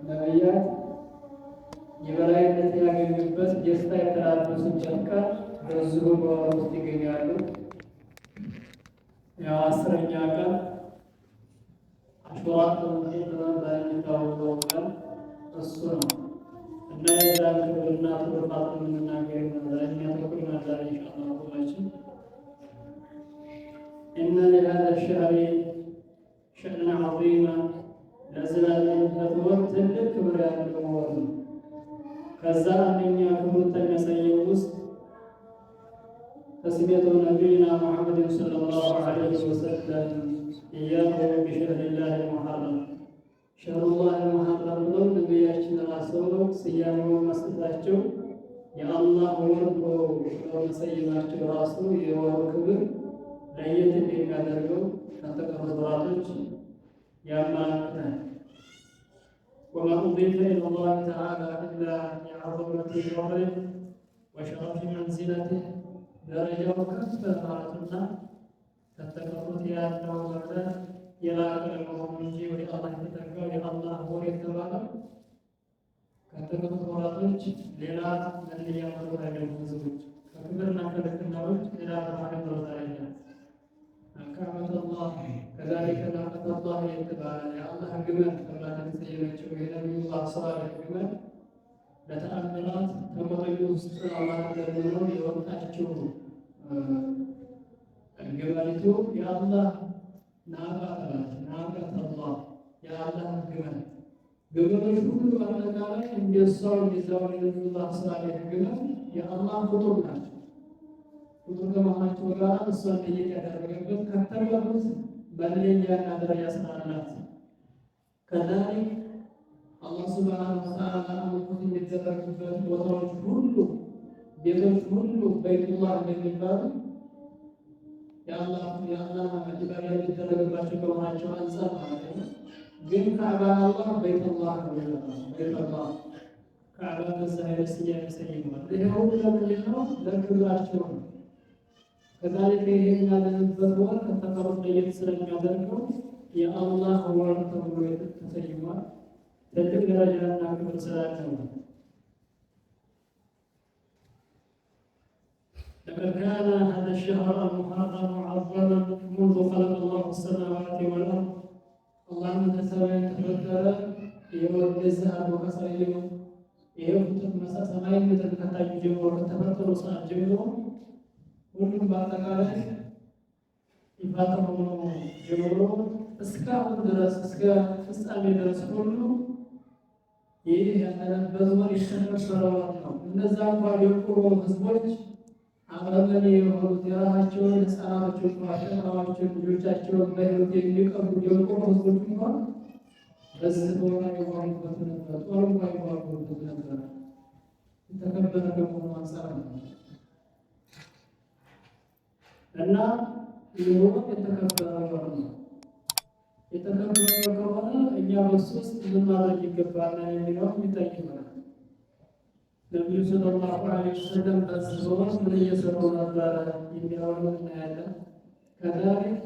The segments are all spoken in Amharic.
ነቢያት የበላይነት ያገኙበት ደስታ የተላበሱበት ቀን በዚሁ በወር ውስጥ ይገኛሉ። ያው 10ኛ ቀን አሹራ በመባል የሚታወቀው ቀን እሱ ነው እና የዛን ክብርና ትሩፋት የምንናገር ይሆናል። እኛ ተኩል ይሆናል ኢንሻአላህ ሁላችን إن لهذا الشهر شأنا عظيما لازال الوقت تلك الأمور كذا أن يكون تنسي وسط تسمية نبينا محمد صلى الله عليه وسلم إياه بشهر الله المحرم شهر الله المحرم لو نبياتنا رسوله صيامه ومسجداته يا الله ورد ومسيماته رسوله يوركبه ለየት እንደሚያደርገው ከተቀሩት ወራቶች ያመለክታል። وما أضيف إلى الله تعالى إلا لعظمة شرفه وشرف منزلته درجة كفارتنا ከተቀሩት ያለው ወራት የላቀ መሆኑ እንጂ ወደ አላህ የተጠጋው የአላህ ወር የተባለው ከተቀሩት ወራቶች ሌላ መለያ መኖር አይደለም። ህዝቦች ከክብርና ከልቅናዎች ሌላ ባህሪ መኖር አይደለም። كعبة الله كذلك ناقة الله يتبع يا الله جمال كما تسيرت إلى الله صالح جمال لتأملات تمضي وسط الله للنور يوقعته الجمالته يا الله ناقة الله يا الله جمال جمال كل ما قال إن يصور يزور الله صالح جمال يا الله فطرنا ፍጡር ከመሆናቸው ጋር እሷን ለየት ያደረገበት ከተባሉት በሌላና ደረጃ ስላላት ከዛሊክ አላህ ሱብሓነሁ ወተዓላ አምልኮት የሚደረግበት ቦታዎች ሁሉ ቤቶች ሁሉ በይቱላህ እንደሚባሉ የአላህ ኢባዳ የሚደረግባቸው ከመሆናቸው አንፃር ማለት ነው። ግን ካዕባ አላህ በይቱላህ ነው ይላል። በይቱላህ ካዕባ በዛ አይነት ስያሜ ሰይሟል። ይሄ ሁሉ ለምንድን ነው? ለክብራቸው ነው። ከዛሊክ ይሄን ያለንበት ወር ከተቀሩት ለየት ስለሚያደርገው የአላህ ወር ተብሎ ተሰይሟል። ትልቅ ደረጃና ክብር ስላለው لقد كان هذا الشهر المحرم معظما منذ خلق الله السماوات والأرض الله من تسوي تفكر يوجزها بخسائر يوجد مسا سماي مثل كتاج جمهور تفكر صار جمهور ሁሉም በአጠቃላይ ይፋታ ሆኖ ጀምሮ እስካሁን ድረስ እስከ ፍጻሜ ድረስ ሁሉ ይህ ያለበት ወር የተከበረ ወር ነው። እነዛ እንኳን የቆሙ ህዝቦች አረመኔ የሆኑት የራሳቸውን ህፃናቶችን ማሸናዎችን ልጆቻቸውን በህይወት የሚቀሩ የቆሙ ህዝቦች እንኳን በዚህ ቦታ የዋሉበት ነበር። ጦር እንኳን የዋሉበት ነበር። የተከበረ ከመሆኑ አንፃር ነው እና ይሁን የተከበረ ወር ነው። የተከበረ ከሆነ እኛ በሱ ውስጥ ምን ማድረግ ይገባናል የሚለው ይጠይቃል። ነቢዩ ሰለላሁ ዐለይሂ ወሰለም በዚህ ወር ምን እየሰሩ ነበረ የሚለውን እናያለን። ከዛሊክ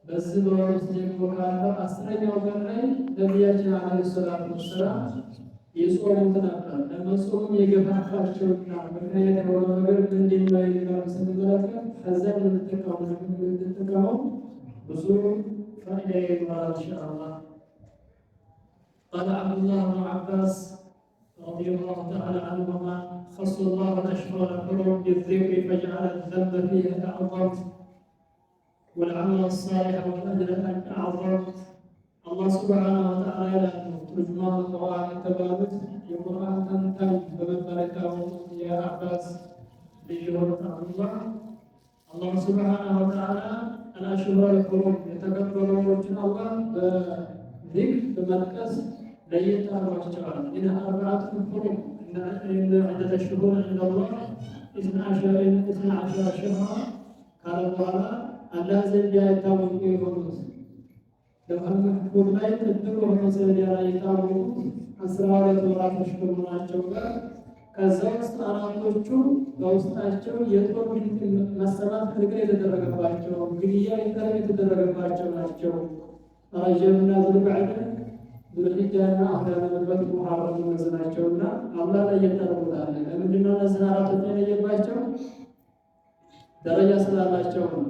በዚህ ወር ውስጥ ደግሞ ካለው 10ኛው ቀን ላይ ነቢያችን ዐለይሂ ሰላቱ ወሰላም የጾሙት ነበር። ለመጾም የገፋፋቸውና ምክንያት የሆነው ነገር ምንድን ነው የሚለውን ስንመለከት ከዛ የምንጠቀመው ብዙ ፋይዳ ይኖራል ኢንሻአላህ። قال عبد الله بن عباس رضي الله تعالى عنهما خص الله الأشهر الحرم بالذكر فجعل الذنب فيها أعظم والعمل الصالح والأجر أعظم. الله سبحانه وتعالى ترجمان القرآن التبارك የቁርአን ተንታኝ በመባለታው የአባስ ልጅ የሆኑት አብዱላህ አላህ ሱብሓነሁ ወተዓላ አልአሽሁር አልሑሩም የተከበሩትን አላህ በዚክር በመጥቀስ ለየት አድርጓቸዋል። ኢነ አርበዐቱ ሑሩም ኢነ ዒደተ ሽሁር ዒንደላህ ኢስና ዐሸረ ሸህራ ካለ በኋላ አላህ ዘንድ የታወቁ የሆኑት ለውሐል መሕፉዝ ላይ ጥብቅ ሆኖ ሰሌዳ ላይ የታወቁት 12 ወራቶች ከመሆናቸው ጋር ከዛ ውስጥ አራቶቹ በውስጣቸው የጦር መሰራት ክልክል የተደረገባቸው ግድያ የተደረገባቸው ናቸው። ረጀብና ዙልቀዕዳ ዙልሒጃና አሁን ያለንበት ሙሐረም እነዚህ ናቸውና አላህ ለየት አድርጎታል። ለምንድነው እነዚህ አራቶች የለየባቸው? ደረጃ ስላላቸው ነው።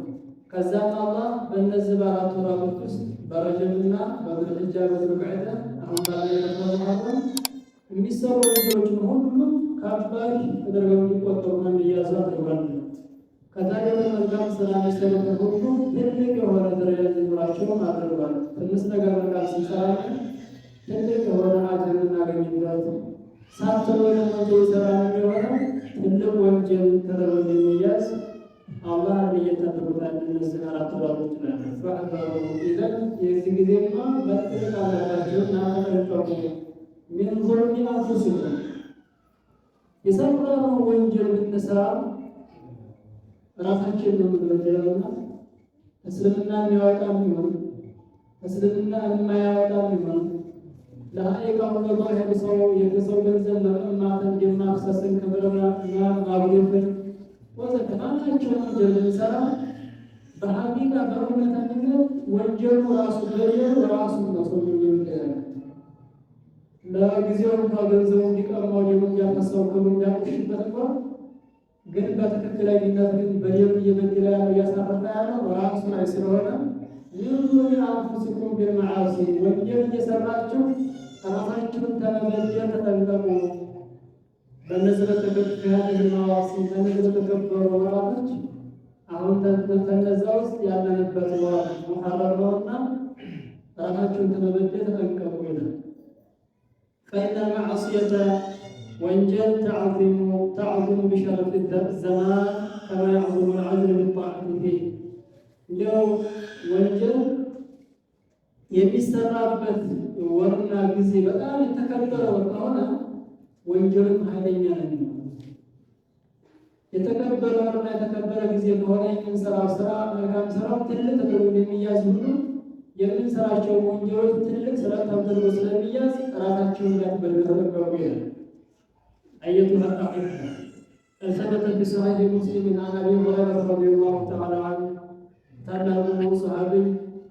ከዛም አላህ በእነዚህ በአራት ወራቶች ውስጥ በረጀብና በዙልሒጃ በዙልቀዕዳ አሁን ባለበት ሙሐረም የሚሰሩ ወንጀሎችን ሁሉ ከባድ ተደርገው እንዲቆጠሩና እንዲያዙ አድርጓል። ከታዲያ በመልካም ስራ የሚሰሩትን ሁሉ ትልቅ የሆነ ደረጃ እንዲኖራቸውም አድርጓል። ትንሽ ነገር መልካም ስንሰራ ትልቅ የሆነ አጅር እናገኝበት፣ ሳትሎ ወንጀል የሰራ የሆነ ትልቅ ወንጀል ተደርጎ እንደሚያዝ አላህ ለየት አድርጎታል። እነዚህ አራት ወራቶች ናቸው። ፈአክበሩ ኢዘን የዚህ ጊዜማ በጥልቅ አለባቸውና ተጠንቀቁ። ሚን ዙልሚ አንፉሲኩም የሰራነው ወንጀል ብንሰራ ራሳችን ነው የምንበድለውና እስልምና የሚያወጣ የሚሆን እስልምና የማያወጣ የሚሆን ለሀይቃው ነገር የሰው ገንዘብ ለመማተን የማፍሰስን ክብርና ማጉደፍን ወዘተ ማናቸውን ወንጀል ብንሰራ በሀቂቃ በእውነተኝነት ወንጀሉ ራሱ በደሉ ራሱ ነው ሰው የሚገናኝ ለጊዜው እንኳን ገንዘቡ እንዲቀማው የሚያፈሰው ክብሩ እንዲያቆሽበት እንኳን ግን በትክክለኝነት ግን በደሉ እየበደለ ያለው እያሳረፈ ያለው ራሱ ላይ ስለሆነ ይዙ አንፉሲኩም ቢልመዓሲ ወንጀል እየሰራችሁ ራሳችሁን ተመበደል ተጠንቀቁ። በእነዚህ በተከበሩ መዋሲ በእነዚህ በተከበሩ ወራቶች አሁን ከነዛ ውስጥ ያለንበት ወር ሙሐረም ነውና ራሳችሁን ተመበደል ተጠንቀቁ ይላል። ፈኢነ መዕሲየተ ወንጀል ተዕዚሙ ቢሸረፍ ዘማን ከማ ያዕዚሙ ልዐጅር ቢጣዕቲ ፊህ እንዲያው ወንጀል የሚሰራበት ወርና ጊዜ በጣም የተከበረ ወር ከሆነ ወንጀልም ኃይለኛ ነው። የተከበረ ወርና የተከበረ ጊዜ ከሆነ የምንሰራው ስራ መልካም ስራው ትልቅ ተደርጎ እንደሚያዝ ሁሉ የምንሰራቸው ወንጀሎች ትልቅ ስራ ተደርጎ ስለሚያዝ ራሳቸውን እንዳትበደሉ ይላል። አየቱሃ አኺራ ثبت في صحيح مسلم عن ابي هريره رضي الله تعالى عنه ታላቁ ሰሃቢ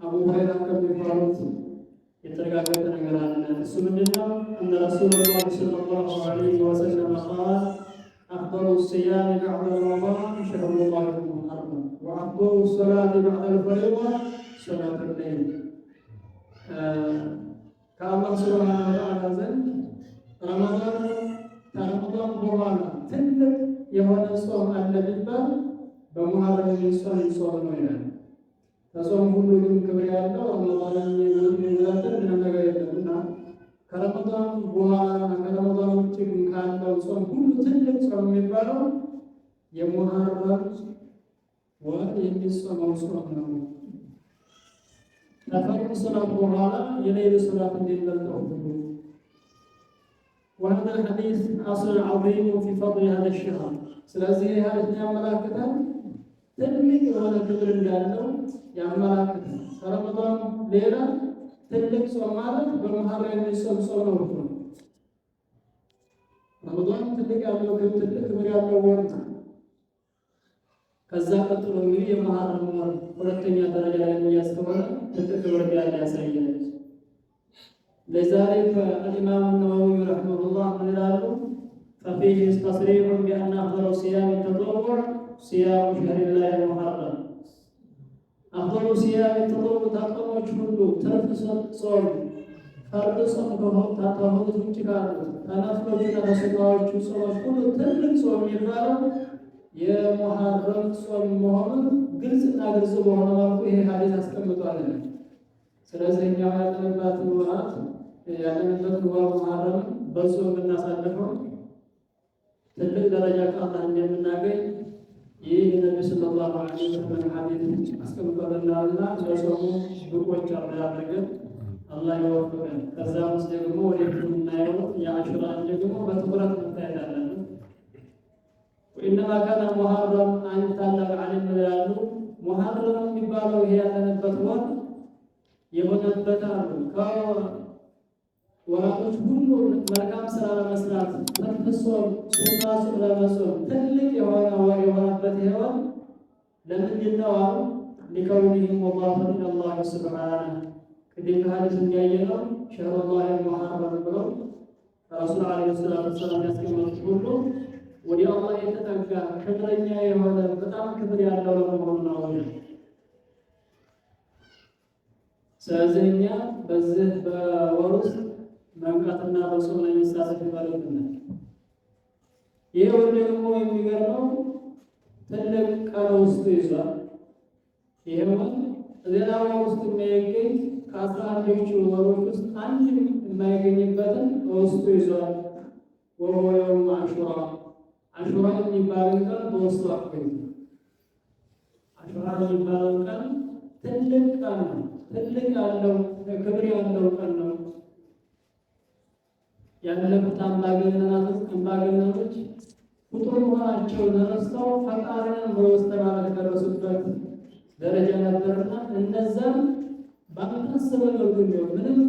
አቡ ሁረይራ ከሚባሉት የተረጋገጠ ነገር አለ። እሱ ምንድነው? እነ ረሱሉላህ ሰለላሁ ዐለይሂ ወሰለም ቃል አፍضل الصيام بعد رمضان شهر الله المحرم وأفضل الصلاة بعد الفريضة صلاة الليل ከአላህ ሱብሓነሁ ወተዓላ ዘንድ ከረመዳን በኋላ ትልቅ የሆነ ጾም አለ ቢባል በሙሐረም የሚጾም ጾም ነው ይላል። ከጾም ሁሉ ግን ክብር ያለው ረመዳን የሚወዳደር ምንም ነገር የለምና ከረመዳን በኋላ ከረመዳን ውጭ ግን ካለው ጾም ሁሉ ትልቅ ጾም የሚባለው የሙሐረም ወር የሚጾመው ጾም ነው። ከፈርድ ሶላት በኋላ የሌሊት ሶላት እንዲበልጠው وهذا الحديث أصل عظيم في فضل هذا الشهر ስለዚህ ሀዲስ ያመላክታል ትልቅ የሆነ ክብር እንዳለው ያመላክታል። ከረመዳን ሌላ ትልቅ ጾም ማለት በሙሐረም የሚጾም ጾም ነው። ረመዳን ትልቅ ያለው ክብር ያለው ወር ነው። ከዛ ቀጥሎ እንግዲህ የሙሐረም ወር ሁለተኛ ደረጃ ላይ የሚያስከሆነ ትልቅ ክብር ያለ ያሳያል። ለዛሬ الإمام النووي رحمه الله من الأرض ففيه تصريح بأن أفضل صيام التطوع صيام شهر الله المحرم أفضل صيام التطوع تطوع كله ترك صوم فرض صوم تطوع تجار تنفل جل سبحانه صوم كله ترك صوم يبارك የሙሐረም ጾም መሆኑን ግልጽና ግልጽ በሆነ መልኩ ይሄ ሐዲስ አስቀምጧል። ስለዚህ እኛ ያለንበት ወር ሙሐረም በጾም እናሳልፈው ትልቅ ደረጃ ከአላህ እንደምናገኝ ይህ ነብዩ ሰለላሁ ዐለይሂ ወሰለም ሐዲስ አስቀምጦልናልና ለጾሙ ብቁዎች አድርገን አላህ ይወፍቀን። ከዛ ውስጥ ደግሞ ወደፊት የምናየው የአሹራን ደግሞ በትኩረት መታየት አለበት። وإنما كان محرم أن يتعلق عن الملال محرم የሚባለው ይሄ ያለንበት ወር የሆነበት አሉ ከወራቶች ሁሉ መልካም ስራ ለመስራት ተፍሶም ሱናስ ለመጾም ትልቅ የሆነ ወር የሆነበት ይሄ ወር ለምንድን ነው? لكونه مضافا إلى الله سبحانه ቅድም ከሐዲስ እንዳየነው ሸህሩላሂ ሙሐረም ብለው ረሱል ዓለይሂ ሰላቱ ወሰላም ያስቀመጡት ሁሉ ወደ አላህ የተጠጋ ክብረኛ የሆነ በጣም ክብር ያለው ለመሆኑ ነው። ስለዚህ እኛ በዚህ በወር ውስጥ መንቃትና በጾም ላይ መሳተፍ ይኖርብናል። ይህ ወር ደግሞ የሚገርመው ትልቅ ቀን ውስጡ ይዟል። ይህም ሌላ ወር ውስጥ የሚገኝ ከ11ኞቹ ወሮች ውስጥ አንድ የማይገኝበትን በውስጡ ይዟል። ወሆ የውም አሹራ አሹራ የሚባለው ቀን በውስጡ አቆይ። አሹራ የሚባለው ቀን ትልቅ ቀን ነው። ትልቅ ያለው ክብር ያለው ቀን ነው። ያለፉት አምባገነኖች ፍጡር መሆናቸውን ተነስተው ፈጣሪን በመስተባበር ደረሱበት ደረጃ ነበርና እነዛም ባልታሰበ መልኩ ነው ምንም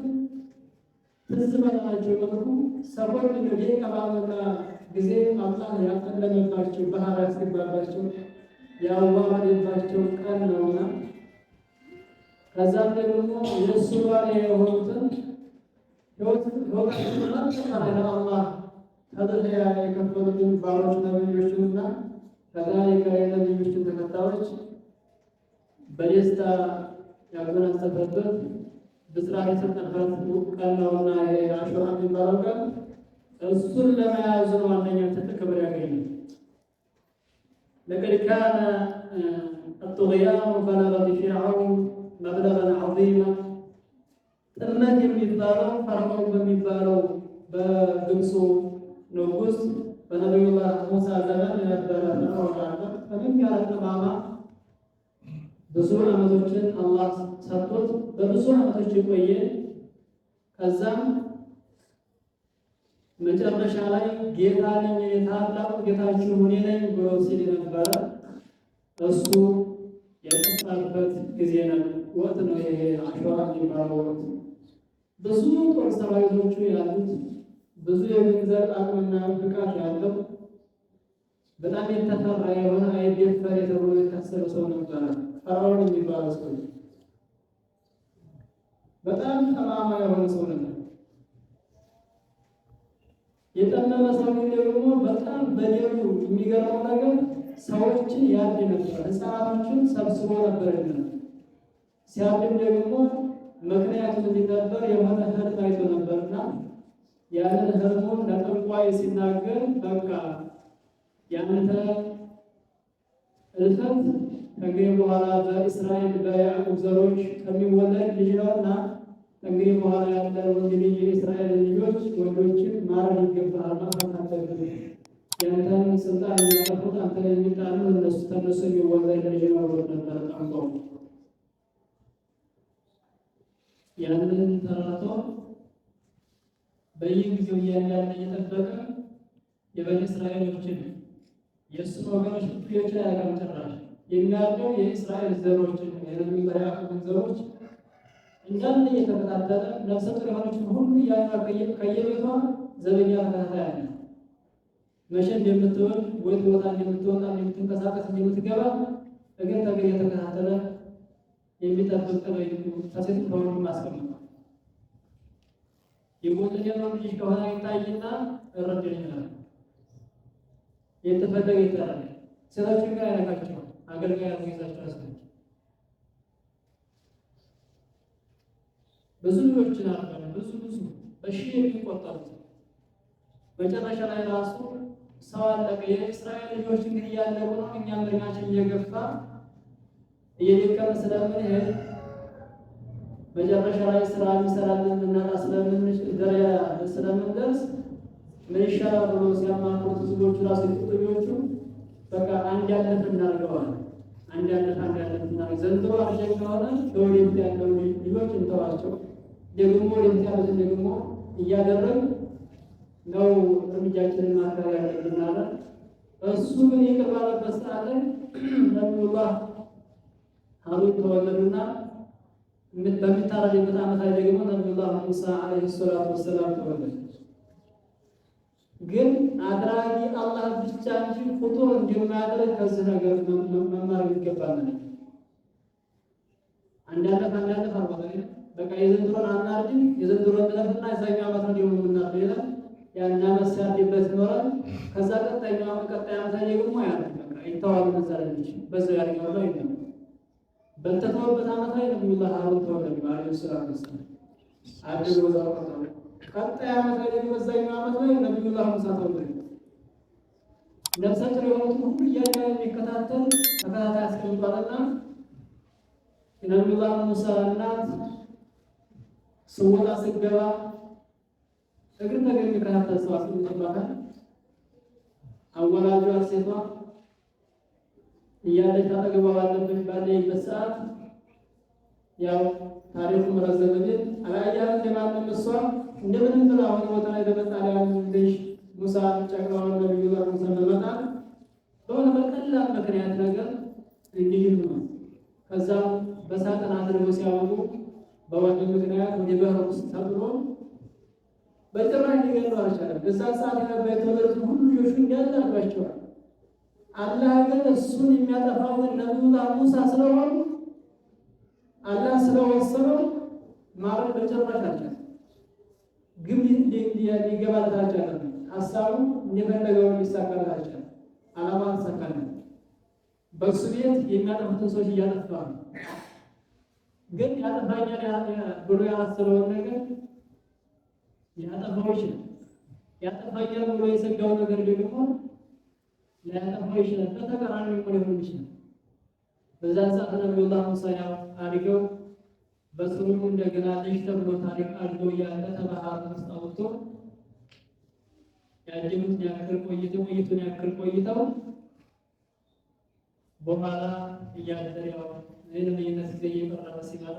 ትዝ ባላቸው መልኩ ሰዎች ደቂቃ ባመጣ ጊዜ አላህ ያቀለለባቸው ባህር ያስገባባቸው ያዋሃደባቸው ቀን ነውና ከዛም ደግሞ የእሱ ባሪያ የሆኑትን ሕይወታቸውን አጠቃላይ ለአላህ ተድሕያ የከፈሉትን ባሮች ነቢዮችንና ከዛሊከ የነቢዮችን ተከታዮች በደስታ ያጎናጸፈበት ብስራት የሰጠበት ቀን ነውና የአሹራ የሚባለው ቀን እሱን ለመያዙ ነው አንደኛው ትልቅ ክብር ያገኛል። ለቀድ ካነ الطغيان بلغ بفرعون مبلغا عظيما ጥመት የሚባለው ፈርዖን በሚባለው በግብፁ ንጉሥ በነቢዩላህ ሙሳ ዘመን የነበረ ፈርዖን አለ። ከምን ያለ ጠማማ ብዙ ዓመቶችን አላህ ሰጥቶት በብዙ ዓመቶች የቆየ ከዛም መጨረሻ ላይ ጌታ ነኝ ታላቁ ጌታችሁ እኔ ነኝ ብሎ ሲል ነበረ። እሱ የጠፋበት ጊዜ ነው ወቅት ነው ይሄ አሹራ የሚባለው ወቅት። ብዙ ጦር ሰራዊቶቹ ያሉት ብዙ የገንዘብ አቅምና ብቃት ያለው በጣም የተፈራ የሆነ አይደፈር ተብሎ የታሰበ ሰው ነበረ ፈርዖን የሚባለው ሰው። በጣም ጠማማ የሆነ ሰው ነበር። የጠመመ ሰው ደግሞ በጣም በደሉ የሚገርመው ነገር ሰዎችን ያድ ነበር፣ ሕፃናቶችን ሰብስቦ ነበር። ሲያድም ደግሞ ምክንያቱ እንዲነበር የሆነ ህልም አይቶ ነበርና ያንን ህልሙን ለጠንቋይ ሲናገር በቃ ያንተ እልፈት ከእንግዲህ በኋላ በእስራኤል በያዕቆብ ዘሮች ከሚወለድ ልጅ ነውና ከእንግዲህ በኋላ ያለ ወንድ ልጅ የእስራኤል ልጆች ወንዶችን ማረድ ይገባሃል፣ ማጥፋት አለብህ። ያንተን ስልጣን የሚያጠፉት አንተን የሚጣሉ እነሱ ተነሱ የሚወለድ ልጅ ነው ብሎ ነበር ጠንቋዩ። ያንን ተረድቶ በየጊዜው እያንዳንዱ እየጠበቀ የበኒ እስራኤሎችን የእሱን ወገኖች ልጆችን አያውቅም ጭራሽ። የሚያውቀው የእስራኤል ዘሮችን የነቢዩላህ ያዕቆብን ዘሮች እንዳለ እየተከታተለ ነፍሰ ጡር የሆነችን ሁሉ ከየቤቷ ዘበኛ ተከታታይ አለ። መቼ እንደምትወልድ ወይ ቦታ እንደምትወጣ እንደምትንቀሳቀስ እንደምትገባ እግር ተግር እየተከታተለ የሚጠብቅ ከሴት ከወንዱ ማስቀመጥ የጎደኛው ልጅ ከሆነ ይታይና እረድ ይላል። የተፈለገ ይጠራል። ሴቶችን ጋር ያነካቸዋል። አገልጋይ ያዘጋጃቸው አስቀምጥ ብዙ ልጆችን አርፈን ብዙ በሺህ የሚቆጠሩት መጨረሻ ላይ ራሱ ሰው አለቀ። የእስራኤል ልጆች እንግዲህ እያለቁ ነው። እኛም እድሜያችን እየገፋ እየደከመ ስለምንሄድ መጨረሻ ላይ ስራ የሚሰራልን እናጣ ስለምንችል ደረጃ ስለምንደርስ ምን ይሻላል ብሎ ሲያማክሩት ህዝቦቹ ራሱ ጥቂቶቹ በቃ አንድ ያለፍ እናድርገዋለን። አንድ ያለፍ እናድርግ ዘንድሮ አርጀን ከሆነ ለወደፊት ያለው ልጆች እንተዋቸው፣ ደግሞ ወደፊት ያሉትን ደግሞ እያደረግ ነው እርምጃችንን ማካሄድ ያለብን አለ። እሱ ግን ይቅር ባለበት ሰዓት ላይ ነቢዩላህ ሃሩን ተወለዱና በሚታረድበት ዓመት ላይ ደግሞ ነቢዩላህ ሙሳ ዓለይሂ ሰላቱ ወሰላም ተወለዱ። ግን አድራጊ አላህ ብቻ እንጂ ፍጡር እንደማያደርግ ከዚህ ነገር መማር ይገባል። አንዳንድ በቃ የዘንድሮን አናርድም የዘንድሮን ለፍና የዛኛው ዓመት ነው ደግሞ የምናርደው ይላል። ያን ዓመት ሲያርድበት ይኖራል። ከዛ ቀጣይ ዓመት ደግሞ ያርድ በቃ ይተዋል። በዛው ያርገው ነው ይላል። በተተወበት ዓመት ላይ ነብዩላህ ሃሩን ተወለዱ አለይሂ ሰላም አድርጎ ወዛው ቀጣይ ዓመት ላይ ደግሞ በዛኛው ዓመት ላይ ነብዩላህ ሙሳ ተወለዱ። ነፍሳቸው የሆኑት ሁሉ እያያ የሚከታተል ተከታታይ አስቀምጧልና የነብዩላህ ሙሳ እናት ስወጣ ስገባ እግር ነገር የሚከታተል ሰው አስቀምጧታል። አወላጇ ሴቷ እያለች ታጠገቧ ባለበት ሰዓት ያው ታሪኩ መረዘመልን አላያም ለማንም እሷ እንደምንም ብላ አሁን ቦታ ላይ በመጣሊያን ልጅ ሙሳ ጨቅላውን ነብዩላህ ሙሳ በመጣል በሆነ በቀላል ምክንያት ነገር እንዲህ ነው። ከዛም በሳጥን አድርገው ሲያወጡ በወንድ ምክንያት ወደ ባህር ውስጥ ተጥሎ በጭራሽ ሊገለው አልቻለም። በዛ ሰዓት የነበረ የተወለዱት ሁሉ ልጆቹ እንዳላባቸዋል። አላህ ግን እሱን የሚያጠፋውን ነብዩላህ ሙሳ ስለሆኑ አላህ ስለወሰነው ማረድ በጭራሽ አልቻለም። ግን ሊገባለት አልቻለም። ሀሳቡ እንደፈለገው ሊሳካለት አልቻለም። ዓላማ ተሳካለት። በእሱ ቤት የሚያጠፉትን ሰዎች እያጠፋ ነው። ግን ያጠፋኛል ብሎ ያላሰበውን ነገር ያጠፋው ይችላል። ያጠፋኛል ብሎ የሰጋው ነገር ደግሞ ሊያጠፋው ይችላል። በተቃራኒ ሊሆን ይችላል። በዛ ሰዓት ነብዩላህ ሙሳ ያው አድገው በስሩ እንደገና ልጅ ተብሎ ታሪክ አድጎ ያለ ተባሃር ውስጥ አውጥቶ ያጅሙት ያክል ቆይተው በኋላ እያደረ ያው ለነብይነት ጊዜ እየቀረበ ሲመጣ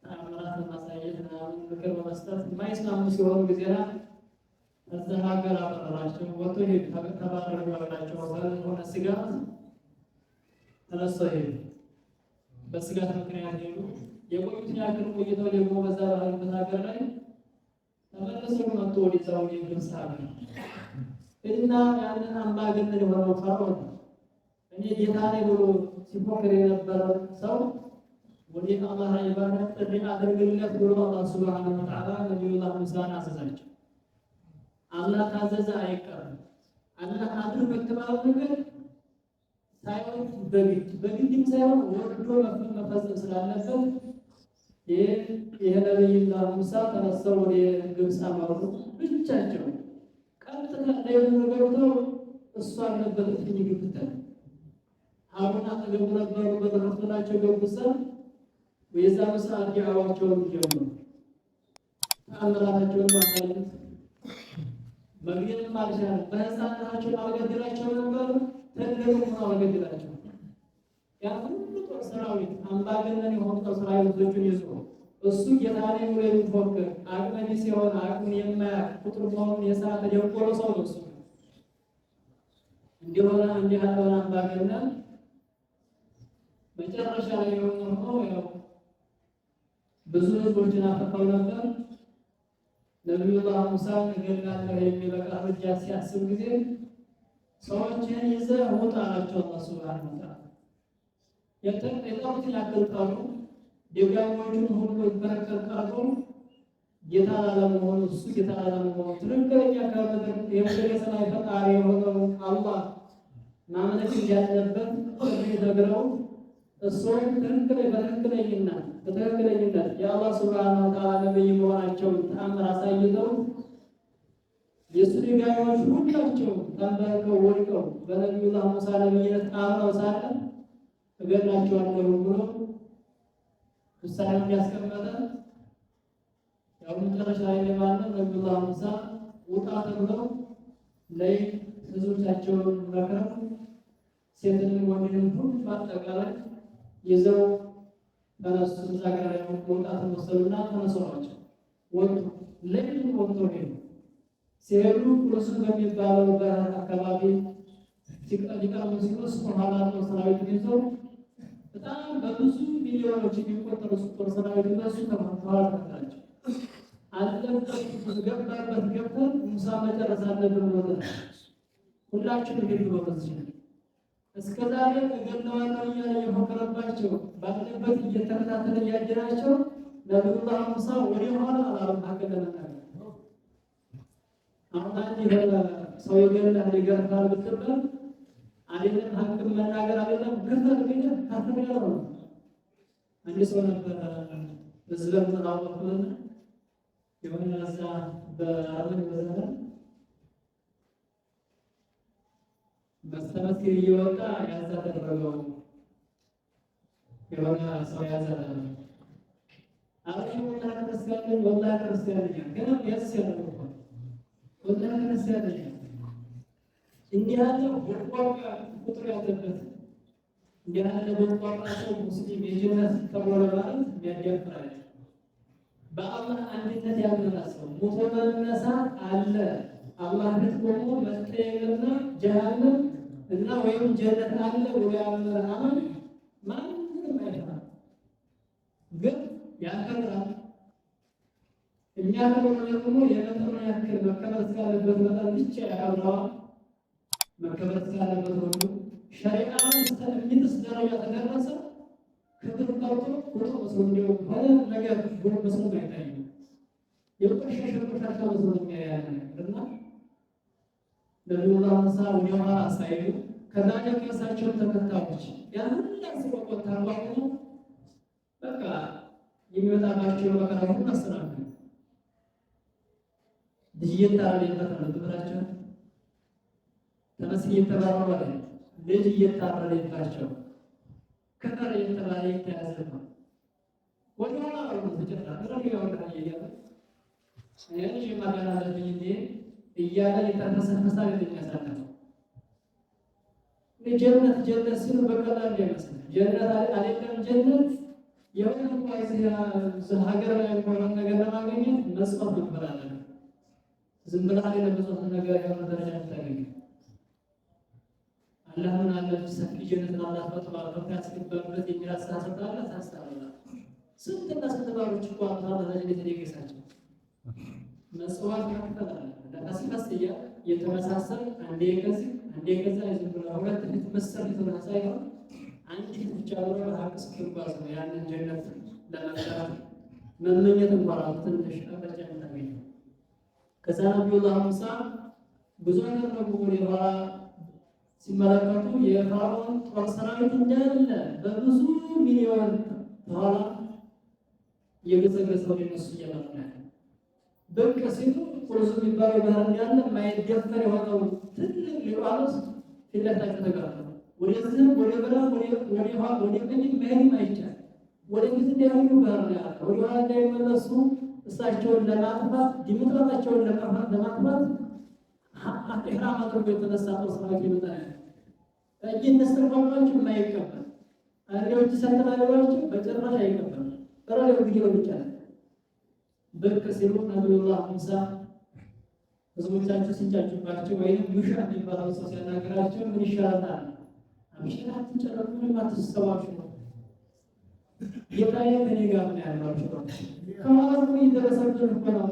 ተአምራት ማሳየት ምናምን ምክር በመስጠት የማይስማሙ ሲሆኑ ጊዜና እዛ ሀገር አበራቸው ወጥቶ ተባረሩ ያላቸው ሆነ ስጋት ተነስተው ሄዱ። በስጋት ምክንያት ሄዱ። የቆዩትን ያክል ቆይተው ደግሞ በዛ ባለበት ሀገር ላይ ተመለሰው መጥቶ ወደዛው የግብፅ ሀገር እና ያንን አምባገነን የሆነው ፈርዖን እኔ ጌታ ነኝ ብሎ ሲፎክር የነበረ ሰው ወደ አላህ ኢባዳት ጥሪ አድርግለት ብሎ አላህ ሱብሓነሁ ወተዓላ ነብዩላህ ሙሳን አዘዛቸው። አላህ ካዘዘ አይቀርም። አላህ አድርግ የተባለው ነገር ሳይሆን በግድም ሳይሆን ወርዶ መፈጸም ስላለበት ይሄ ነብዩላህ ሙሳ ተነስተው ወደ ግብፅ አመሩ። ብቻቸው ቀጥታ ለየነበረው እሱ አለበት ግብታ አሁን አጠገቡ ነበሩ። በተፈተናቸው ገቡሳ ወይዛ መስራት ያዋቸውን ጀመሩ። ተአምራታቸውን ማሳየት መግደል ማልሻል በህፃናቸው አልገደላቸው ነበር። ተገደሉ አልገደላቸው። ያ ሁሉ ጦር ሰራዊት አምባገነን የሆኑ ጦር ሰራዊቶችን ይዞ እሱ ጌታኔ ብሎ የሚፎክር አቅመ ቢስ የሆነ አቅሙን የማያውቅ ቁጥር መሆኑን የሳተ ደንቆሮ ሰው ነው እሱ። እንዲሆነ እንዲህ ያለውን አምባገነን መጨረሻ ላይ የሆነው ያው ብዙ ህዝቦችን አፈፋው ነበር። ነብዩላህ ሙሳ እገላለሁ የሚል እርምጃ ሲያስብ ጊዜ ሰዎችን ይዘህ ውጣ አላቸው አላህ ሱብሓነሁ ወተዓላ። የጠሩትን ያክል ጠሩ። ደጋኞቹን ሁሉ በረከት ጌታ ላለመሆኑ እሱ ጌታ ላለመሆኑ ትክክለኛ ከምድር የምድር የሰማይ ፈጣሪ የሆነው አላህ ማምለክ እንዳለበት ነግረው እሱን በትክክለኝነት የአላህ ሱብሓነሁ ወተዓላ ነብይ መሆናቸውን ተአምር አሳይተው የእሱ ደጋኞች ሁላቸው ተንበርክከው ወድቀው በነብዩላህ ሙሳ ነብይነት አምነው ሳለ እገድላቸዋለሁ ብሎ ውሳኔውን ያስቀመጠ ያው መጨረሻ ላይ ለማንም ነብዩላህ ሙሳ ውጣ ተብለው ላይ ህዝቦቻቸውን መክረው ሴትንም ወንድንም ሁሉ በአጠቃላይ ይዘው ተነሱ። ዛገራ መውጣት ወሰኑና ተነሱዋቸው ወጡ። ለምን ወጡ ሄዱ። ሲሄዱ ቁርሱ በሚባለው በአካባቢ ሲቀርቡ ሲወስ በኋላ ነው ሰራዊት ይዘው በጣም በብዙ ሚሊዮኖች የሚቆጠሩ ጦር ሰራዊት እነሱ ተማርተዋል። አለበት ገብተን ሙሳ መጨረስ አለብን ማለት ሁላችንም ሄዱ በዚህ እስከዛሬ እገለዋለሁ እያለ የፎከረባቸው ባለበት እየተከታተለ ያጀራቸው ነብዩላህ ሙሳ ወደ ኋላ አላለም ሀቅ ለመናገር። አሁን አንድ ሰው ይገላል ይገርፋል ብትባል አይደለም ሀቅ መናገር አይደለም ክፍል ግን ካፍር ያለው አንድ ሰው ነበር በዝለም ተራወቀና የሆነ እዛ በአረብ በዘመን በስተመስክ እየወጣ ያዛ ተደረገው የሆነ ሰው ያዛ አሁን ወላሂ ክርስቲያን ግን ያስያለው ወላሂ ክርስቲያን እንዲህ ያለው ወርቋቃ ቁጥር ያለበት እንዲህ ያለ ወርቋቃ ሰው ሙስሊም የጀነት ተብሎ ማለት የሚያደፍራል። በአላህ አንድነት ያመነ ሰው ሞቶ መነሳት አለ አላህ ቤት ቆሞ መጠየቅና ጀሃነም እና ወይም ጀነት አለ ብሎ ያመነ አማኝ ማንም አይፈራም። ግን ያከብራል። እኛ ደግሞ የመጠኑን ያክል መከበር እስካለበት መጠን ብቻ ያከብረዋል። መከበር እስካለበት ሁሉ ሸሪዓን እስከሚጥስ ደረጃ ተደረሰ ክብር ቀርቶ ፎቶ መስሎ እንዲያው ሆነ ነገር ብሎ መስሎ አይታይም። የቆሸሸ ቆሻሻ መስሎ የሚያያል እና ነብዩላህ ሙሳ ወዲያውኑ ሳይሉ ከዛኛው ከእሳቸው ተከታዮች ያን ሁሉ ሲቆጣ ታባቁ በቃ የሚመጣባቸው መከራ ሁሉ አስተናግዱ። ልጅየታረ ይፈታል ብራቸው ተመስል የተባረሩ አይደል ልጅ እየታረደባቸው ከፈረ የተባለ የተያዘ ነው። ወዲያውኑ አሁን ተጨራረ ረጋው እንደያለ ያኔ ማጋናለብኝ እንዴ እያለ የተነሰነሳ የሚያሳልፈው ጀነት ጀነት ሲሉ በቀላል ይመስላል። ጀነት አይደለም ጀነት የሆነ እንኳን ሀገር ላይ እንኳን ነገር ለማግኘት መስዋዕት መክፈል ዝም ብለህ ለመስዋዕት ነገር የሆነ ደረጃ ታገኝ አላህ ምን አለ ሰፊ ጀነት አላህ ፈጥሯል ያስገባበት የሚራስ ታሰጣላ ታስታውላ ስንትና ስንት ባሮች እኮ አላህ ለጀነት የደገሳቸው መስዋዕት መክፈል አለ ለታስፈስ የተመሳሰል አንዴ ከዚህ አንዴ ከዛ ዝም ብሎ ሁለት ፊት መሰል ተናሳይሆን አንድ ፊት ብቻ ነው በሐቅ ስክባስ ነው ያንን ጀነት ለመሰራት መመኘት እንኳን ትንሽ አቀጫ እንደሚል ከዛ ነብዩላህ ሙሳ ብዙ ያደረጉ ወዲያ ሲመለከቱ የፈርዖን ጦር ሰራዊት እንዳለ በብዙ ሚሊዮን ዶላር የገዘገዘ ወደ እነሱ እየመጣ በቃ ሲሉ ቁርሱ የሚባለው ባህር ያለ ማይደፈር የሆነው ትልቅ ሊባኖስ ፊትለፊታቸው ተጋፈጠ። ወደዚህ ወደ ብራም ወደ ቀኝ መሄድ አይቻልም። ወደፊት እንዳይሆኑ ባህር ያለ ወደ ኋላ እንዳይመለሱ እሳቸውን ለማጥፋት ዲሞክራታቸውን ለማጥፋት ኢህራም አድርጎ የተነሳ ጦር ሰራዊት ይመጣል። እጅን ተስተካክሏቸው የማይቀበል አንዴዎች ሰንተላላቸው በጭራሽ አይቀበል ተራለው ቪዲዮ ብቻ በቃ ሲሉ ነብዩላህ ሙሳ ህዝቦቻቸው ሲንጫጩባቸው ወይም ሙሻ የሚባለው ሰው ሲያናገራቸው ምን ይሻላል? አብሽራት ተጨረቁ ማትሰዋችሁ ነው የታየ ከኔ ጋር ነው ያላችሁ ነው ከማለት ነው ይደረሰብን እኮ ነው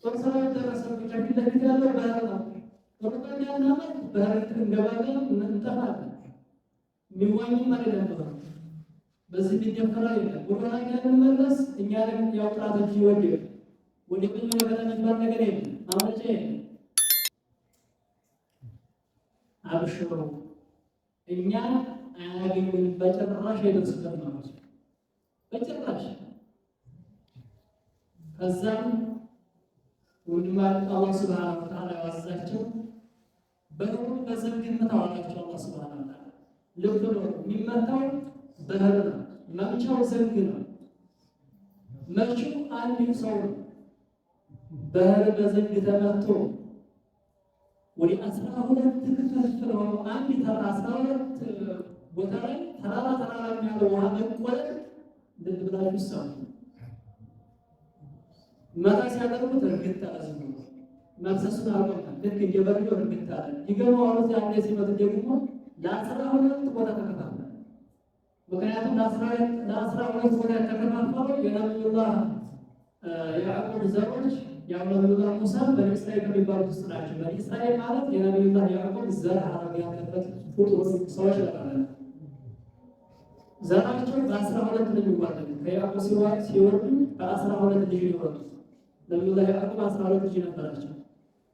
ጦር ደረሰብን ከፊት ለፊት ያለው ባህር ነው ወጣኛና ባህር እንገባለን እንጠፋለን የሚዋኙም አይደለም በዚህ ቢደፈራ ይላል ወራና ያለመለስ እኛ ደግሞ ያው ጥራቶች ይወደው ወደ ምን ነገር የሚባል ነገር የለም አመጨ አብሽሩ እኛ አያገኙን በጭራሽ አይደርስበት ማለት በጭራሽ ከዛም ወንድማ አላህ Subhanahu Wa Ta'ala ያዛቸው በሁሉ በዘንግነት አዋላቸው አላህ Subhanahu Wa Ta'ala ልብ ነው የሚመታው ባህር ነው መምቻው ዘንግ ነው መርቹ አንድ ሰው ባህር በዘንግ ተመቶ ወደ 12 ክፍል ሆኖ አንድ ተራ 12 ቦታ ላይ ተራራ የሚያለው ውሃ መቆለጥ እንደብላችሁ ሰው መጣ ሲያደርጉት እርግጥ አዝሙ መፍሰሱን አልቆም ልክ እየበረዶ እርግጥ አለ ይገርማው አሁን ያንዴ ሲመጡ ደግሞ ለ12 ቦታ ተከፋፈለ ምክንያቱም ለ12 ቦታ ተከፋፈሉ የነብዩላህ ያዕቆብ ዘሮች የነብዩላህ ሙሳ በእስራኤል ከሚባሉት ውስጥ ናቸው። በእስራኤል ማለት የነብዩላህ ያዕቆብ ዘር ሐረግ ያለበት ፍጡር ሰዎች ናቸው። ዘራቸው በ12 ነው የሚዋለዱት። ከያዕቆብ ሲወርዱ በ12 ልጅ ይወርዱ። ነቢዩላህ ያዕቆብ 12 ልጅ ነበራቸው።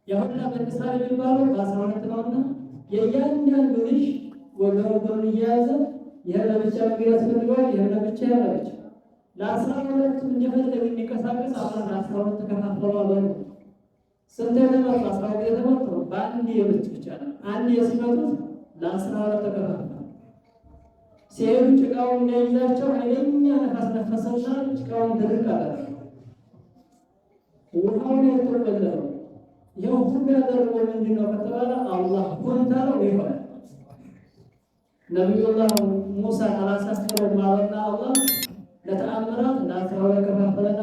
ያሁላ በእስራኤል የሚባለው በ12 ነውና የእያንዳንዱ ልጅ ወገኑን እየያዘ ይህን ለብቻ ምግብ ያስፈልገዋል፣ ይህን ለብቻ ያለብቻ ለ12 እንደፈለገ የሚንቀሳቀስ አሁን 12 ተከፋፈሉ አበሉ። ስንት የተመጡ 12 የተመጡ በአንድ የብቻ ብቻ ነው። አንድ የሲመጡት ለ12 ተከፋፈሉ። ሲሄዱ ጭቃውን እንዳይዛቸው ኃይለኛ ነፋስ ነፈሰና ጭቃውን ድርቅ አደረገ። ውሃውን የተቆለለው ይኸው ሁሉ ያደረገው ምንድን ነው ከተባለ አላህ ኮንታለው ይሆናል። ነቢዩላህ ሙሳ አላሳፈረው ማለትና አላህ ለተአምራት ለአስራው ከፋፈለና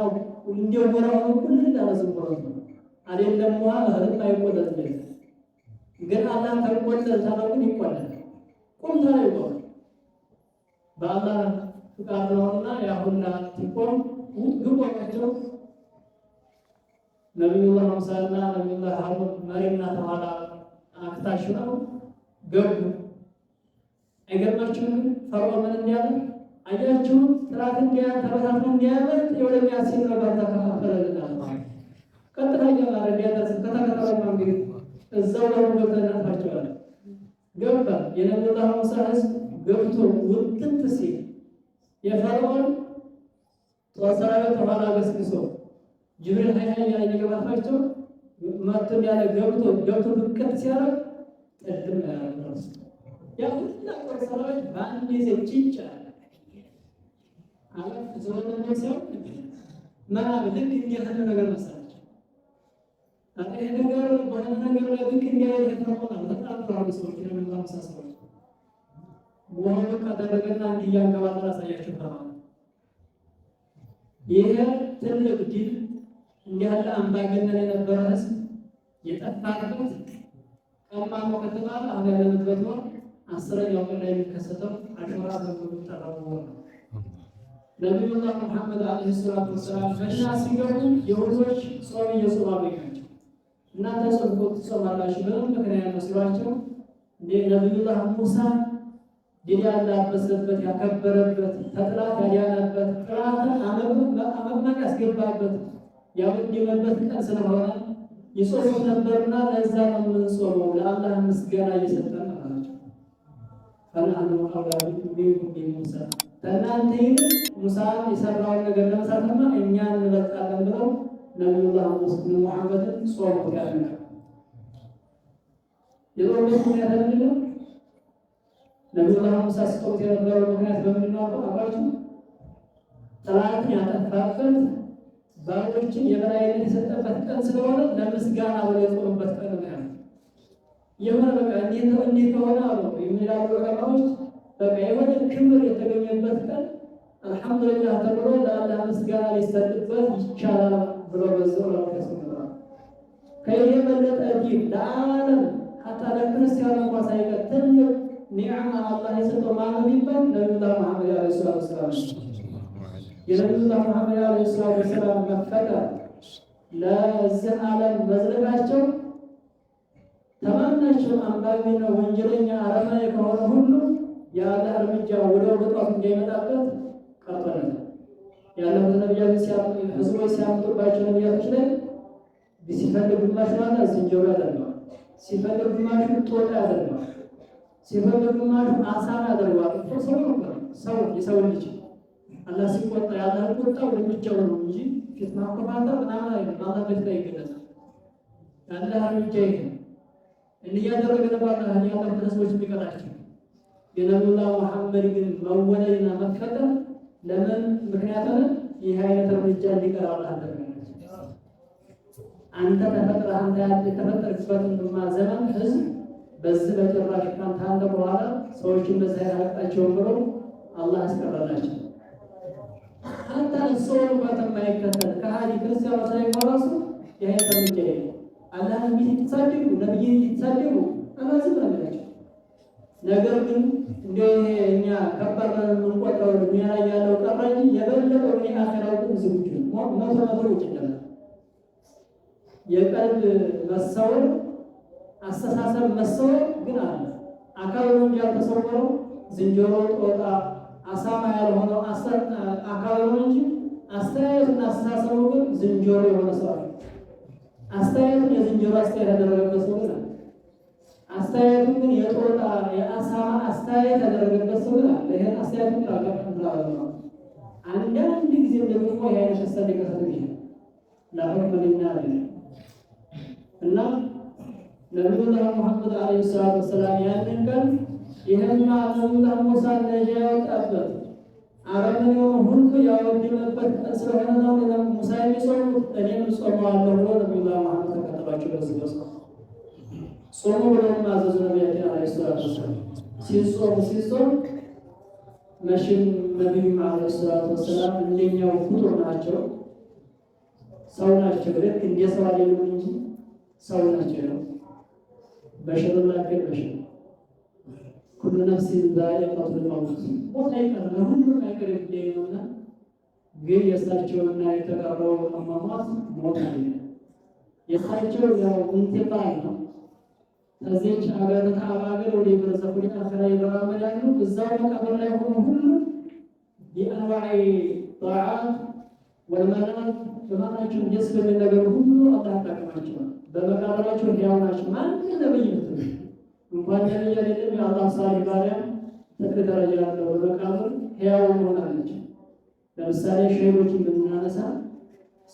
እንዲው ወራው ሁሉ እንዳለዝቆረ አይደለም ውሃ እህልም አይቆለልም። ግን አላህ ተቆለል ታረቁን ይቆለል ኮንታለው ይሆናል። በአላህ ፍቃድ ነውና ያሁላ ትቆም ግቦቻቸው ነቢዩላህ ሙሳና ነቢዩላህ ሃሩን መሪና ተኋላ አክታሽነው ገቡ። አይገርማችሁም? ፈርዖን ምን እንዲያለ አያችሁ? ጥራት ተበታትኖ እንዲያመልጥ የወደሚያስችል ነገር ተከፋፈለልናል። ቀጥታ እያማረ እንዲያደርስ ከተከተለው እንግዲህ እዛው ገብተናፋቸዋል። ገባ የነቢዩላህ ሙሳ ህዝብ ገብቶ ውጥት ሲል የፈርዖን ጦር ሰራዊት ተኋላ ገስግሶ ጅብሪል ሀይል ያለ እየገባፋቸው መጥቶ ያለ ገብቶ ብቅት ሲያደርግ ጥድም ያደርጋል። ያ ሁላ ጦር ሰራዊት በአንድ ጊዜ ጭንጫ አለፍ ዘወደነ ሲያው ምናምን ልክ እንዲያህል ነገር መሰላቸው። ይሄ ነገር በሆነ ነገር ላይ ልክ እንዲያህል የተፈጠረ በጣም ፍራዊ ሰዎች ነው የሚመሳሰሉ ወሆነ ካደረገና እንዲያንገባላ ሳያችሁ ተማም ይሄ ትልቅ ድል እንዲያለ አምባገነን የነበረ ህዝብ የጠፋበት ቀማሞ ከተባለ አሁን ያለንበት ነው። 10ኛው ቀን ላይ የሚከሰተው አሹራ ተብሎ ተራው ነው። ነቢዩላህ ሙሐመድ አለይሂ ሰላቱ ወሰላም ፈሻ ሲገቡ የሁዶች ጾም እየጾሙ አገኛቸው። እናንተ ጾም ትጾማላችሁ ብለው ምክንያት ነው ሲሏቸው ነቢዩላህ ሙሳ ድል ያላበሰበት ያከበረበት ተጥላት ያዳነበት ጥላትን አመመቅ ያስገባበት ያወደመበት ቀን ስለሆነ ይጾሙ ነበርና ለዛ ነው የምንጾመው ለአላህ ምስጋና እየሰጠን አላቸው። ፈናኑ አውላዱ ሙሳ እናንተ ሙሳ የሰራውን ነገር ለመስራትማ እኛ እንበልጣለን ብለው ነቢዩላህ ሙሐመድን ጾሙ ያለ የጾሙት ምክንያት ምንድን ነው? ነቢዩላህ ሙሳ ሲጾሙት የነበረው ምክንያት በምንድን ነው አባችሁ? ጠላትን ያጠፋበት ባሮችን የበላይነት የሰጠበት ቀን ስለሆነ ለምስጋና ብለው የጾሙበት ቀን ነው። የሆነ በቃ እንዴት ከሆነ አሉ የሚላሉ ዑለማዎች በቃ የሆነ ክብር የተገኘበት ቀን አልሐምዱሊላህ ተብሎ ለአላህ ምስጋና ሊሰጥበት ይቻላል ብሎ በዛው ያስቀምጣል። ከይሄ በለጠ ዲን ለዓለም ሐታ ለክርስቲያን እንኳን ሳይቀር ትልቅ ኒዕማ አላህ የሰጠው ማነው ቢባል ነቢዩላህ ሙሐመድ አለይሂ ሰላቱ ወሰላም የነቢዩላህ ሙሐመድ አለይሂ ሰላቱ ወሰላም መፈጠር ለዚህ ዓለም መዝለቃቸው ተማናቸው አምባገነን ወንጀለኛ አረማዊ ከሆነ ሁሉ ያለ እርምጃ ወደ ወጣቱ እንዳይመጣበት ቀርቷል። ያለፉት ነቢያት ህዝቦች ሲያምጡባቸው ነቢያቶች ላይ ሲፈልግ ግማሽ ማለት ዝንጀሮ ያደርገዋል፣ ሲፈልግ ግማሹ ጦጣ ያደርገዋል፣ ሲፈልግ ግማሹ አሳማ ያደርገዋል። ሰው የሰው ልጅ አላህ ሲቆጣ ያለ ቁጣው እርምጃው ነው እንጂ ፊት ማቆማጠር ምናምን አይደለም። አላህ በፊት ይገለጻል ያለ እርምጃ ይሄ እንዲያደረገ ነበር ያለው ህዝቦች ቢቀራቸው የነቢዩላህ ሙሐመድ ግን መወለድና መፈጠር ለምን ምክንያት ነው? ይህ አይነት እርምጃ እንዲቀር አላህ አደረገ። አንተ ተፈጥረህ አንተ የተፈጠርክበትን ዘመን ህዝብ በዚህ በጭራሽ ካንተ በኋላ ሰዎችን በዚህ ያላጣቸው ብሎ አላህ አስቀረላቸው። አንተ ሰው ባተማይከተል ከሃዲ ክርስቲያኖች ሳይቆራሱ ይሄ እርምጃ ይሄ አላህ የሚተሳደቡ ነብይ የሚተሳደቡ አማዝም አላቸው። ነገር ግን እኛ ከባድ የምንቆጥረው ዱንያ ላይ ያለው ቀራኝ የበለጠው አኺራው ግን ዝግጁ ነው። መቶ ይችላል። የቀልብ መሰወር አስተሳሰብ መሰወር ግን አለ። አካሉ እንጂ ያልተሰወረው ዝንጀሮ፣ ጦጣ፣ አሳማ ያልሆነው አካል ነው እንጂ አስተያየቱና አስተሳሰቡ ግን ዝንጀሮ የሆነ ሰው ነው። አስተያየቱን የዝንጀሮ አስተያየት ያደረገበት ሰው ነው። አስተያየቱን ግን የጦጣ የአሳማ አስተያየት ያደረገበት ሰው ነው። ይሄን አስተያየቱን ታቀጥላለ ነው። አንዳንድ ጊዜ ደግሞ ይሄ ተሰደ ከሰተ ይችላል ለሁሉም ለኛ እና ነብዩላህ መሐመድ አለይሂ ሰላቱ ወሰላም ያንን ቀን ይሄማ ነብዩላህ ሙሳ ነጃ ያወጣበት አረመኔውን ሁሉ ያወደመበት ስለሆነ ነው ሙሳ የሚጾሙት እኔም ጾመዋለሁ ብሎ ነብዩላህ መሐመድ ተከተሏቸው። በዚህ ጾሙ ብለው ማዘዙ ነብያችን አለይሂ ሰላቱ ወሰላም ሲጾም መቼም ነብዩ አለይሂ ሰላቱ ወሰላም እንደኛው ፍጡር ናቸው፣ ሰው ናቸው። ልክ እንደ ሰው አይደሉም እንጂ ሰው ናቸው። በሽር ላከ በሽር ኩሉ ነፍስ ዛኢቀቱል መውት ሞት አይቀርም፣ ሁሉም አይቀርም ነውና ግን የእሳቸውና የተቀረው አሟሟት ሞት አይደለም። የእሳቸው ያው ኢንቲቃል ነው። ከዚህች ሀገር ከአባገር ወደ በረዘፉ አኸራ ይበራመዳሉ። እዛው መቃብር ላይ ሆኖ ሁሉ የአንዋዒ ጣዓት ወልመናት በማናቸው ደስ በሚል ነገር ሁሉ አላህ ታቀማቸዋል። በመቃብራቸው ሕያው ናቸው። ማንም ነብይ ነው እንኳን ነብይ አይደለም የአላህ ሳሊህ ባሪያ ትልቅ ደረጃ ያለው በመቃብር ሕያው ሆናለች። ለምሳሌ ሸሂዶችን ብናነሳ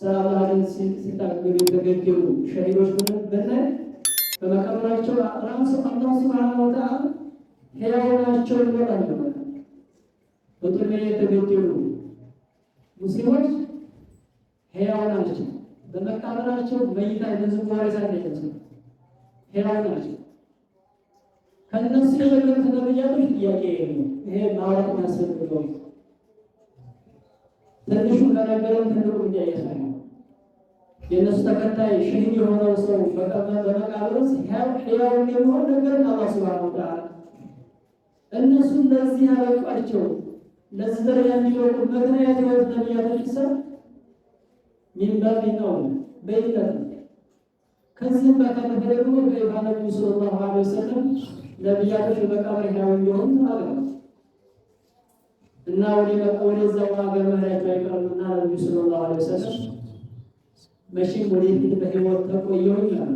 ሰላማን ሲታገሉ የተገደሉ ሸሂዶች ብናይ በመቃብራቸው ራሱ አላህ ሱብሓነሁ ወተዓላ ሕያው ናቸው ይላል። በጥሜ የተገደሉ ሙስሊሞች ሕያው ናቸው። በመቃብራቸው መይታ በዝዋሪ ሳይደረስ ሕያው ናቸው። ከነሱ የበለጠ ነብያቶች ጥያቄ የለም። ይሄ ማውራት የሚያስፈልገው ትንሹ ከነገረን ትልቁ እንዲያየት ነው። የነሱ ተከታይ ሸሂድ የሆነው ሰው በመቃብር ውስጥ ሕያው እንደሚሆን ነገርን አላህ ሱብሓነሁ ወተዓላ እነሱ ለዚህ ያበቃቸው ለዚህ ደረጃ እንዲበቁ ምክንያት የሆኑት ነብያቶች ይሰር ሚንባብ ነው በይተት ከዚህ በተረፈ ደግሞ በይፋ ነብዩ ሰለላሁ ዐለይሂ ወሰለም ነብያቶች በመቃብር ሕያው እንዲሆኑ ተናግረዋል እና ወደዛው ሀገር መሄዳቸው አይቀርምና ነብዩ ሰለላሁ ዐለይሂ ወሰለም መቼም ወደፊት በሕይወት ተቆየሁኝ አሉ።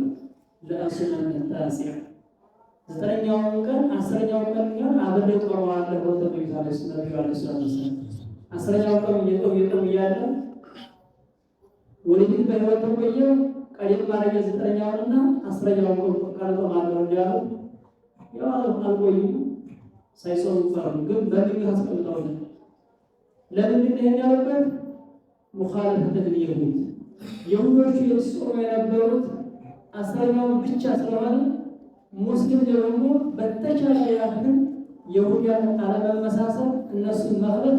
ለአስናን ታሲያ ዘጠነኛውን ቀን አስረኛውን ቀን ግን አብሬ ቆመዋለሁ ተብሎ ነብዩ ዐለይሂ ሰላም አስረኛው ቀን እየቆሙ እያለ ወደፊት በሕይወት ተቆየሁ ቀደም ማድረግ ዘጠነኛውንና አስረኛውን ቀን ቆማለሁ እንዲያሉ ያው አልቆዩም ሳይጾሙ ቀሩ። ግን በግብር አስቀምጠዋል። ለምንድን ነው ያሉበት? ሙኻለፈተ ልየሁድ የሁዶቹ የጾሙ የነበሩት አስረኛውን ብቻ ስለሆነ ሙስሊም ደግሞ በተቻለ ያህል የሁዳን አለመመሳሰል እነሱን መክረት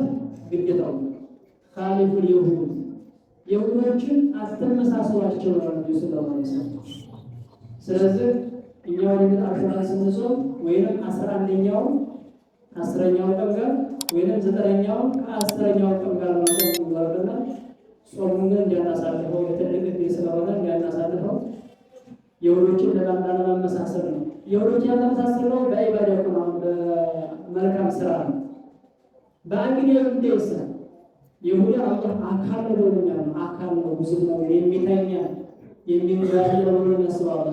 ግዴታው ኻሊፉ ልየሁድ የሁዶችን አትመሳሰሏቸው ነው ነብዩ ሰለላሁ ዐለይሂ ወሰለም። ስለዚህ እኛ ወደ አሹራ ስንጾም ወይንም 11ኛው ቀን ጋር ወይንም 9ኛው ከ10ኛው ቀን ጋር ነው ወርደና ጾሙን ግን እንዲያናሳልፈው የተደረገ ስለሆነ እንዲያናሳልፈው የሁዶችን ለማመሳሰል ነው። የሁዶችን ያመሳሰለው በኢባዳ ነው፣ በመልካም ስራ ነው። በአንግዲያው እንደይሳ ይሁዳ አካል ነው ነው አካል ነው ብዙ ነው የሚታኛ የሚንጋል ነው ያስባላ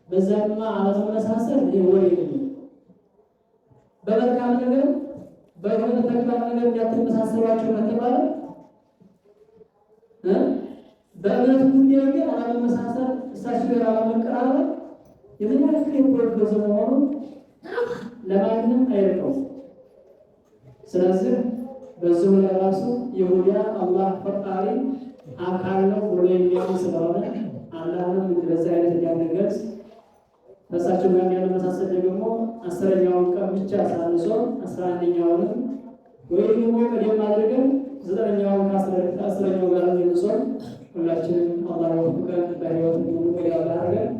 በዛማ አለመመሳሰል ይወይ በመልካም ነገር በሆነ ተግባር ነገር ያተመሳሰሏቸው ከተባለ በእምነት ጉዳይ ግን አለመመሳሰል እሳቸው ጋር አለመቀራረብ የመናፍቅ ፕሮግራም መሆኑ ለማንም አይረቀው። ስለዚህ በዚሁ ላይ ራሱ ይሁዳ አላህ ፈጣሪ አካል ነው ብሎ የሚያምን ስለሆነ አላህንም በዚህ አይነት እንዲያነገስ በሳቸው ጋር ያለመሳሰል ደግሞ 10ኛውን ቀን ብቻ ሳንጾም 11ኛውንም ወይ ደግሞ ቀደም አድርገን 9ኛውን ከ10ኛው ጋር እንጾም ሁላችንም አላህ ወፍቀን በሕይወት እንድንቆይ ያደርገን።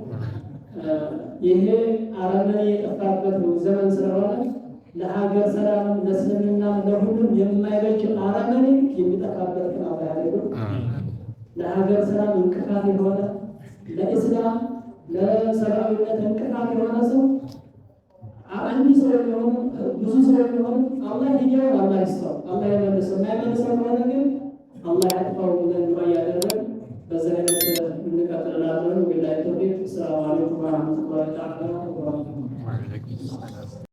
ይሄ አረመኔ የጠፋበት ዘመን ስለሆነ ለሀገር ሰላም ለእስልምና ለሁሉም የማይበጅ አረመኔ የሚጠፋበት ቀን አላህ ያደርገው። ለሀገር ሰላም እንቅፋት የሆነ ለኢስላም ለሰብአዊነት እንቅፋት የሆነ ሰው አንድ ሰው የሚሆኑ ብዙ ሰው የሚሆኑ አላህ ሂዳያ አላህ ይስጠው፣ አላህ ይመልሰው። የማይመልሰው ከሆነ ግን አላህ ያጥፋው ብለን ዱዓ እያደረግን በዛ አይነት እንቀጥላለን። ወላሂ ተውፊቅ። ሰላም አለይኩም ወራህመቱላሂ ተዓላ ወበረካቱሁ።